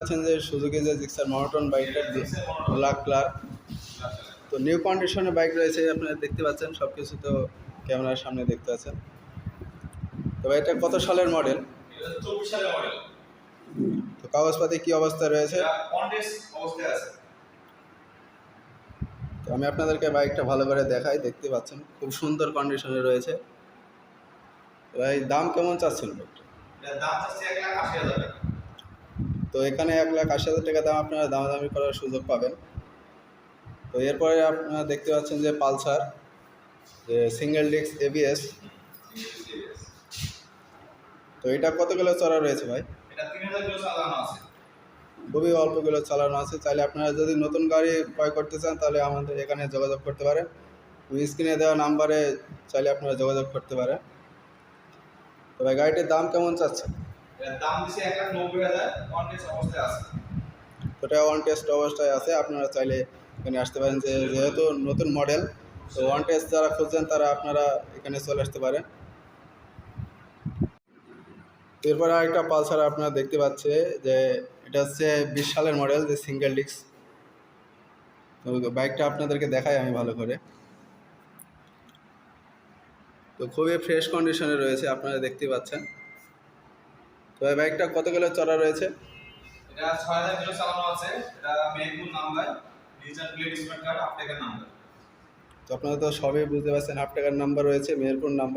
আছেন যে সুজুকি যে জিক্সার মনোটন বাইকটা ব্ল্যাক কালার, তো নিউ কন্ডিশনের বাইক রয়েছে। আপনারা দেখতে পাচ্ছেন, সব কিছু তো ক্যামেরার সামনে দেখতে পাচ্ছেন। তবে এটা কত সালের মডেল? 24 সালের মডেল। তো কাগজপাতি কি অবস্থায় রয়েছে? অন টেস্ট অবস্থায় আছে। তো আমি আপনাদেরকে বাইকটা ভালো করে দেখাই। দেখতে পাচ্ছেন খুব সুন্দর কন্ডিশনে রয়েছে। ভাই দাম কেমন চাচ্ছেন বাইকটা? এটার দাম চাচ্ছে 1,80,000 টাকা। তো এখানে 1,80,000 টাকা দাম আপনারা দামাদামি করার সুযোগ পাবেন। তো এরপরে আপনারা দেখতে পাচ্ছেন যে পালসার, যে সিঙ্গেল ডিস্ক এবিএস। তো এটা কত কিলো চড়া রয়েছে ভাই? এটা 3000 কিলো চালানো আছে। খুবই অল্প কিলো চালানো আছে। চাইলে আপনারা যদি নতুন গাড়ি ক্রয় করতে চান তাহলে আমাদের এখানে যোগাযোগ করতে পারেন। স্ক্রিনে দেওয়া নাম্বারে চাইলে আপনারা যোগাযোগ করতে পারেন। তবে গাড়িটির দাম কেমন চাচ্ছেন? এটার দাম দিছে 1,90,000, অন টেস্ট অবস্থায় আছে। ওটা অন টেস্ট অবস্থায় আছে। আপনারা চাইলে এখানে আসতে পারেন। যেহেতু নতুন মডেল, তো অন টেস্ট যারা খুঁজছেন তারা আপনারা এখানে চলে আসতে পারেন। এরপরে আরেকটা পালসার আপনারা দেখতে পাচ্ছে যে এটা হচ্ছে 20 সালের মডেল, যে সিঙ্গেল ডিস্ক। তো বাইকটা আপনাদেরকে দেখাই আমি ভালো করে। তো খুবই ফ্রেশ কন্ডিশনে রয়েছে, আপনারা দেখতে পাচ্ছেন। তো এই বাইকটা কত কিলো চড়া রয়েছে? এটা 6000 কিলো চালানো আছে। এটা Meherpur number, digital plate smart card, 8 টাকার নাম্বার। তো আপনারা তো সবই বুঝতে পারছেন, 8 টাকার নাম্বার রয়েছে, মেহেরপুর নাম্বার।